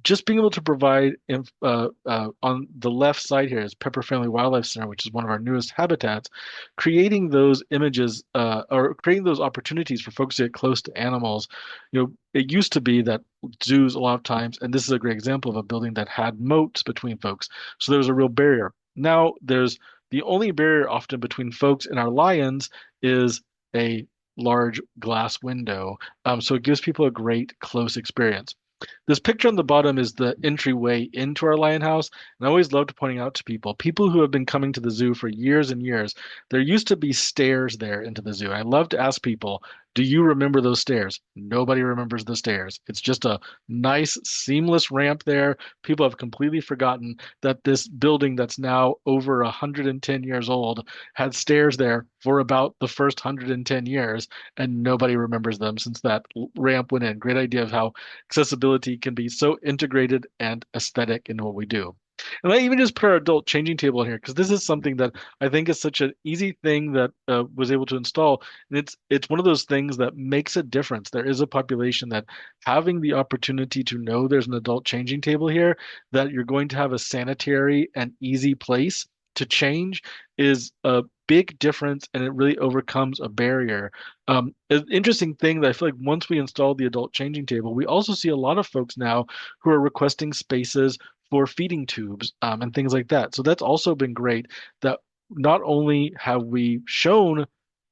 S3: just being able to provide on the left side here is Pepper Family Wildlife Center, which is one of our newest habitats, creating those images or creating those opportunities for folks to get close to animals. It used to be that zoos a lot of times, and this is a great example of a building that had moats between folks. So there was a real barrier. Now there's the only barrier often between folks and our lions is a large glass window. So it gives people a great close experience. This picture on the bottom is the entryway into our lion house. And I always love to point out to people who have been coming to the zoo for years and years, there used to be stairs there into the zoo. I love to ask people, do you remember those stairs? Nobody remembers the stairs. It's just a nice, seamless ramp there. People have completely forgotten that this building that's now over 110 years old had stairs there for about the first 110 years, and nobody remembers them since that ramp went in. Great idea of how accessibility can be so integrated and aesthetic in what we do. And I even just put our adult changing table in here because this is something that I think is such an easy thing that was able to install. And it's one of those things that makes a difference. There is a population that having the opportunity to know there's an adult changing table here, that you're going to have a sanitary and easy place to change is a big difference, and it really overcomes a barrier. An interesting thing that I feel like once we install the adult changing table, we also see a lot of folks now who are requesting spaces for feeding tubes and things like that. So that's also been great that not only have we shown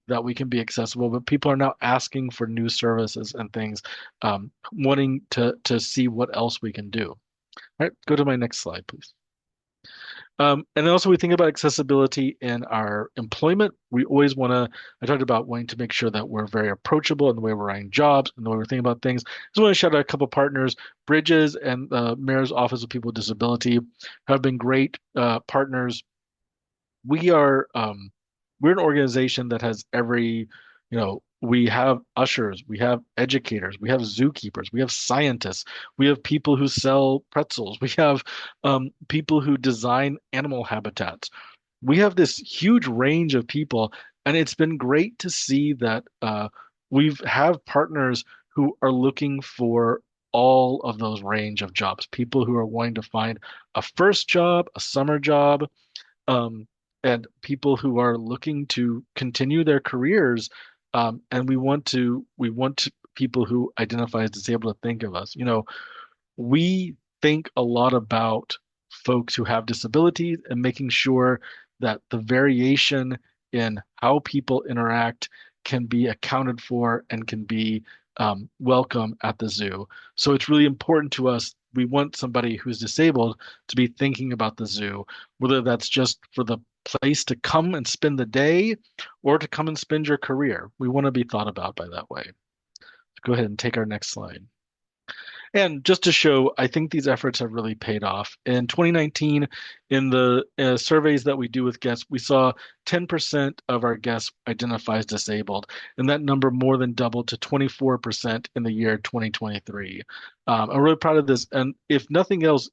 S3: that we can be accessible, but people are now asking for new services and things, wanting to see what else we can do. All right, go to my next slide, please. And then also we think about accessibility in our employment. We always want to, I talked about wanting to make sure that we're very approachable in the way we're writing jobs and the way we're thinking about things. Just want to shout out a couple partners. Bridges and the Mayor's Office of People with Disability have been great partners. We are we're an organization that has we have ushers, we have educators, we have zookeepers, we have scientists, we have people who sell pretzels, we have people who design animal habitats. We have this huge range of people, and it's been great to see that we've have partners who are looking for all of those range of jobs, people who are wanting to find a first job, a summer job, um, and people who are looking to continue their careers. And we want people who identify as disabled to think of us. We think a lot about folks who have disabilities and making sure that the variation in how people interact can be accounted for and can be welcome at the zoo. So it's really important to us. We want somebody who's disabled to be thinking about the zoo, whether that's just for the place to come and spend the day or to come and spend your career. We want to be thought about by that way. Go ahead and take our next slide. And just to show, I think these efforts have really paid off. In 2019, in the surveys that we do with guests, we saw 10% of our guests identify as disabled, and that number more than doubled to 24% in the year 2023. I'm really proud of this, and if nothing else,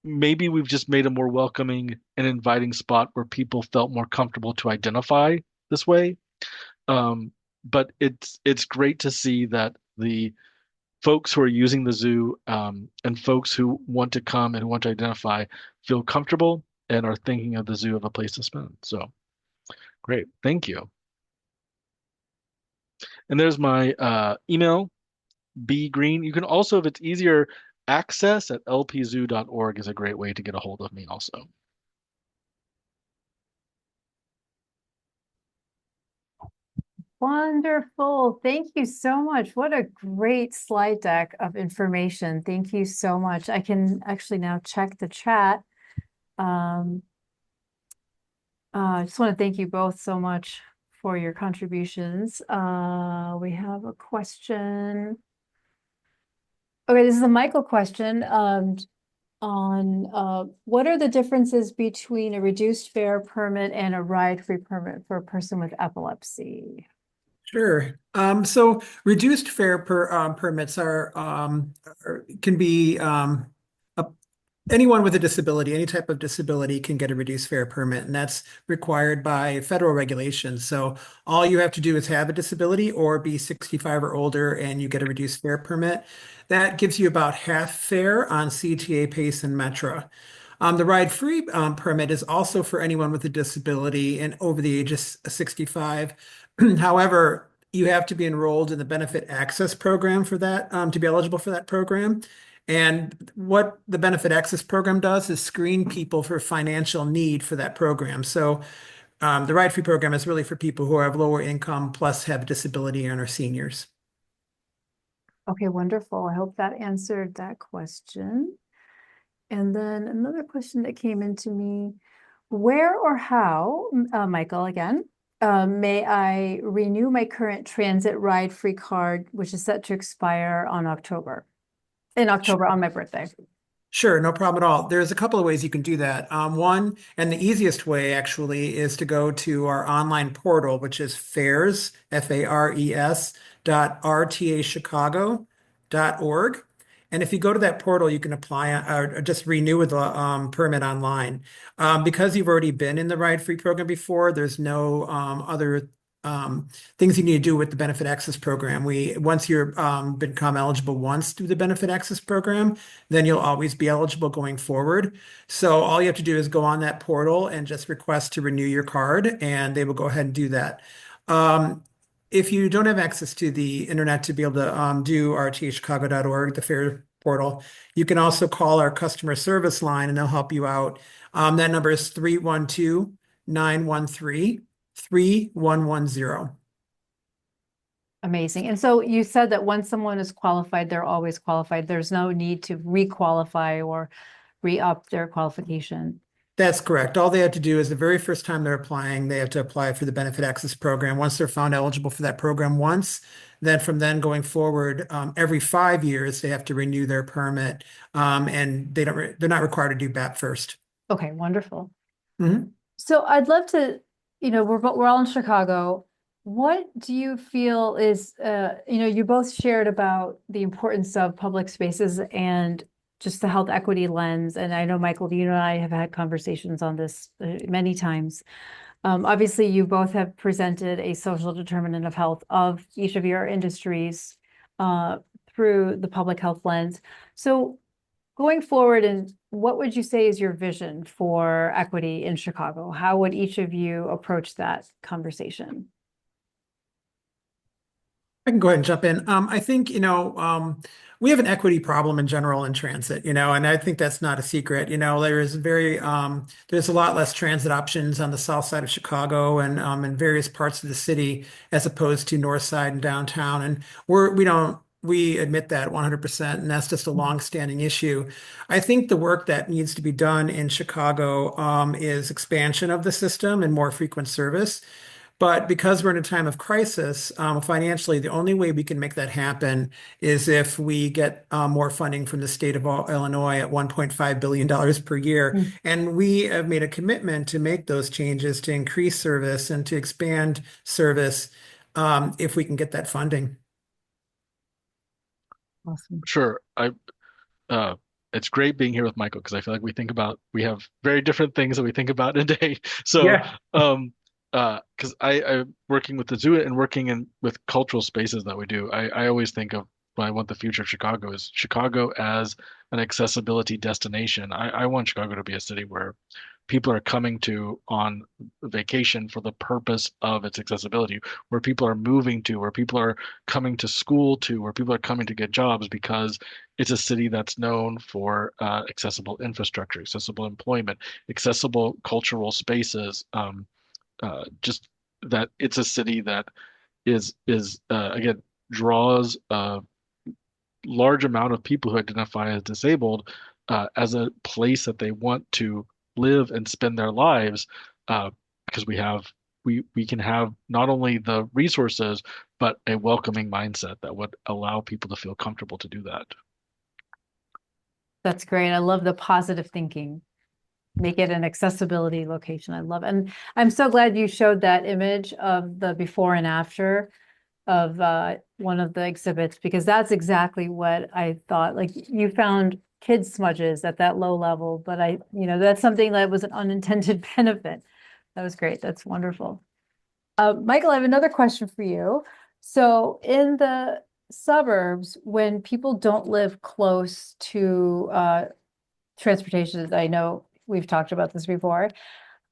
S3: maybe we've just made a more welcoming and inviting spot where people felt more comfortable to identify this way. But it's great to see that the folks who are using the zoo and folks who want to come and want to identify feel comfortable and are thinking of the zoo of a place to spend. So great. Thank you. And there's my email, bgreen. You can also, if it's easier, access at lpzoo.org is a great way to get a hold of me also.
S1: Wonderful. Thank you so much. What a great slide deck of information. Thank you so much. I can actually now check the chat. I just want to thank you both so much for your contributions. We have a question. Okay, this is a Michael question. On what are the differences between a reduced fare permit and a ride-free permit for a person with epilepsy?
S2: Sure. So reduced fare permits can be a anyone with a disability, any type of disability can get a reduced fare permit, and that's required by federal regulations. So all you have to do is have a disability or be 65 or older, and you get a reduced fare permit. That gives you about half fare on CTA, PACE, and Metra. The ride-free permit is also for anyone with a disability and over the age of 65. However, you have to be enrolled in the benefit access program for that to be eligible for that program. And what the benefit access program does is screen people for financial need for that program. So the ride free program is really for people who have lower income plus have a disability and are seniors.
S1: Okay, wonderful. I hope that answered that question. And then another question that came into me, where or how, Michael again, may I renew my current transit ride-free card, which is set to expire in October on my birthday?
S2: Sure, no problem at all. There's a couple of ways you can do that. One, and the easiest way actually, is to go to our online portal, which is fares, FARES, .rtachicago.org. And if you go to that portal, you can apply or just renew with a permit online. Because you've already been in the ride-free program before, there's no other things you need to do with the benefit access program. Once you're become eligible once through the benefit access program, then you'll always be eligible going forward. So all you have to do is go on that portal and just request to renew your card, and they will go ahead and do that. If you don't have access to the internet to be able to do rtchicago.org, the fair portal, you can also call our customer service line and they'll help you out. That number is 312-913-3110.
S1: Amazing. And so you said that once someone is qualified, they're always qualified. There's no need to re-qualify or re-up their qualification.
S2: That's correct. All they have to do is the very first time they're applying, they have to apply for the benefit access program. Once they're found eligible for that program once, then from then going forward, every 5 years, they have to renew their permit. And they're not required to do BAP first.
S1: Okay, wonderful.
S2: Mhm.
S1: So I'd love to, we're all in Chicago. What do you feel is, you both shared about the importance of public spaces and just the health equity lens. And I know, Michael, you and I have had conversations on this many times. Obviously, you both have presented a social determinant of health of each of your industries through the public health lens. So going forward, and what would you say is your vision for equity in Chicago? How would each of you approach that conversation?
S2: I can go ahead and jump in. I think, we have an equity problem in general in transit, and I think that's not a secret. There's a lot less transit options on the south side of Chicago and in various parts of the city as opposed to north side and downtown. And we admit that 100%, and that's just a long-standing issue. I think the work that needs to be done in Chicago is expansion of the system and more frequent service. But because we're in a time of crisis, financially, the only way we can make that happen is if we get more funding from the state of Illinois at $1.5 billion per year.
S1: Mm.
S2: And we have made a commitment to make those changes to increase service and to expand service if we can get that funding.
S1: Awesome.
S3: Sure. Uh, it's great being here with Michael because I feel like we have very different things that we think about in a day. So,
S2: Yeah.
S3: because I'm working with the zoo and working in with cultural spaces that we do, I always think of when I want the future of Chicago is Chicago as an accessibility destination. I want Chicago to be a city where people are coming to on vacation for the purpose of its accessibility, where people are moving to, where people are coming to school to, where people are coming to get jobs because it's a city that's known for accessible infrastructure, accessible employment, accessible cultural spaces. Just that it's a city that is again draws a large amount of people who identify as disabled as a place that they want to live and spend their lives because we have we can have not only the resources, but a welcoming mindset that would allow people to feel comfortable to do that.
S1: That's great. I love the positive thinking. Make it an accessibility location. I love it. And I'm so glad you showed that image of the before and after of one of the exhibits, because that's exactly what I thought. Like, you found kids smudges at that low level, but that's something that was an unintended benefit. That was great. That's wonderful. Michael, I have another question for you. So in the suburbs, when people don't live close to transportation, I know we've talked about this before,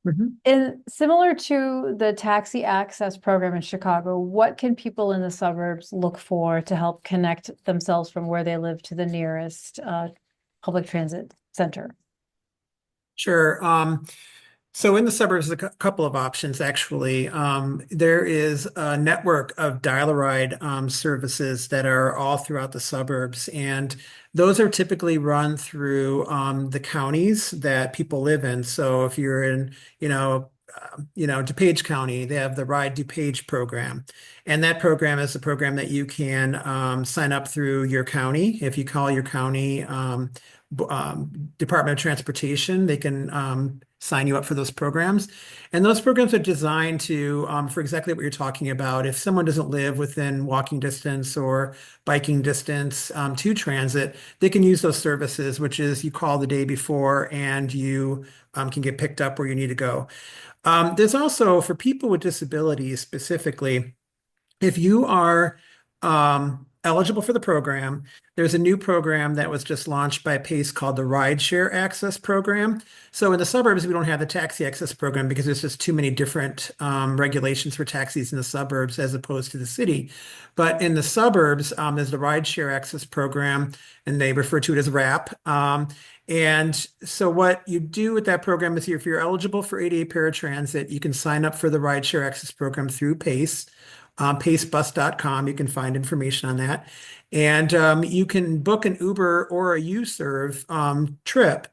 S2: Mhm.
S1: and similar to the taxi access program in Chicago, what can people in the suburbs look for to help connect themselves from where they live to the nearest public transit center?
S2: Sure. So in the suburbs, a couple of options actually. There is a network of dial-a-ride services that are all throughout the suburbs, and those are typically run through the counties that people live in. So if you're in, DuPage County, they have the Ride DuPage program, and that program is a program that you can sign up through your county. If you call your county Department of Transportation, they can sign you up for those programs. And those programs are designed to, for exactly what you're talking about. If someone doesn't live within walking distance or biking distance to transit, they can use those services, which is you call the day before and you can get picked up where you need to go. There's also, for people with disabilities specifically, if you are eligible for the program, there's a new program that was just launched by Pace called the Rideshare Access Program. So in the suburbs, we don't have the taxi access program because there's just too many different regulations for taxis in the suburbs as opposed to the city. But in the suburbs, there's the Rideshare Access Program, and they refer to it as RAP. And so what you do with that program is if you're eligible for ADA paratransit, you can sign up for the Rideshare Access Program through Pace. Pacebus.com. You can find information on that. And you can book an Uber or a U-Serve trip.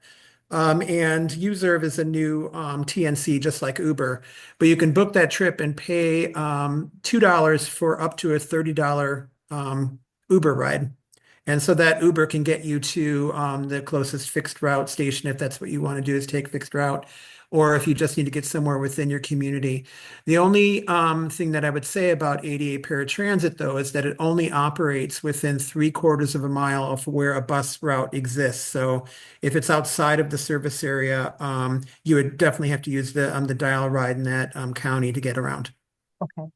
S2: And U-Serve is a new TNC, just like Uber. But you can book that trip and pay $2 for up to a $30 Uber ride. And so that Uber can get you to the closest fixed route station if that's what you want to do is take fixed route, or if you just need to get somewhere within your community. The only thing that I would say about ADA paratransit, though, is that it only operates within 3/4 of a mile of where a bus route exists. So if it's outside of the service area, you would definitely have to use the dial ride in that county to get around.
S1: Okay.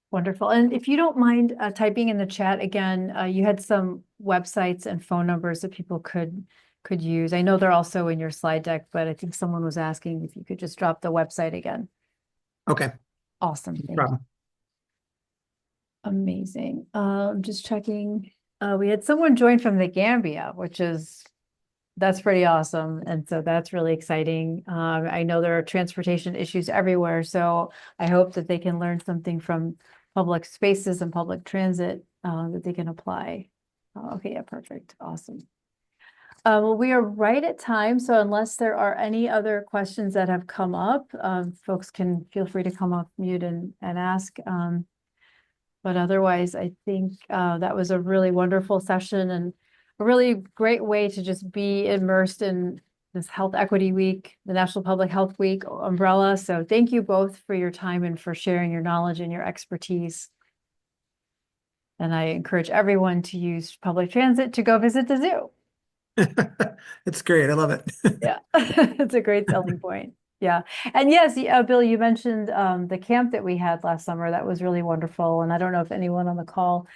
S1: Wonderful. And if you don't mind typing in the chat again, you had some websites and phone numbers that people could use. I know they're also in your slide deck, but I think someone was asking if you could just drop the website again.
S2: Okay,
S1: Awesome.
S2: no
S1: Thank you.
S2: problem.
S1: Amazing. I'm just checking. We had someone join from the Gambia, that's pretty awesome. And so that's really exciting. I know there are transportation issues everywhere, so I hope that they can learn something from public spaces and public transit that they can apply. Okay, yeah, perfect. Awesome. Well, we are right at time, so unless there are any other questions that have come up, folks can feel free to come off mute and ask. But otherwise, I think that was a really wonderful session and a really great way to just be immersed in this Health Equity Week, the National Public Health Week umbrella. So thank you both for your time and for sharing your knowledge and your expertise. And I encourage everyone to use public transit to go visit the zoo.
S2: It's great. I love it.
S1: Yeah, it's a great selling point. Yeah. And yes, Bill, you mentioned the camp that we had last summer. That was really wonderful. And I don't know if anyone on the call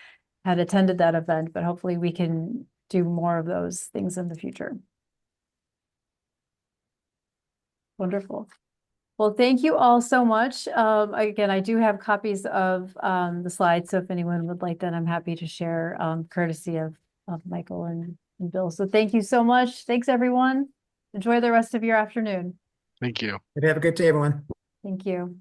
S1: had attended that event, but hopefully we can do more of those things in the future. Wonderful. Well, thank you all so much. Again, I do have copies of the slides, so if anyone would like that, I'm happy to share courtesy of Michael and Bill. So thank you so much. Thanks, everyone. Enjoy the rest of your afternoon.
S3: Thank you.
S2: Have a good day, everyone.
S1: Thank you.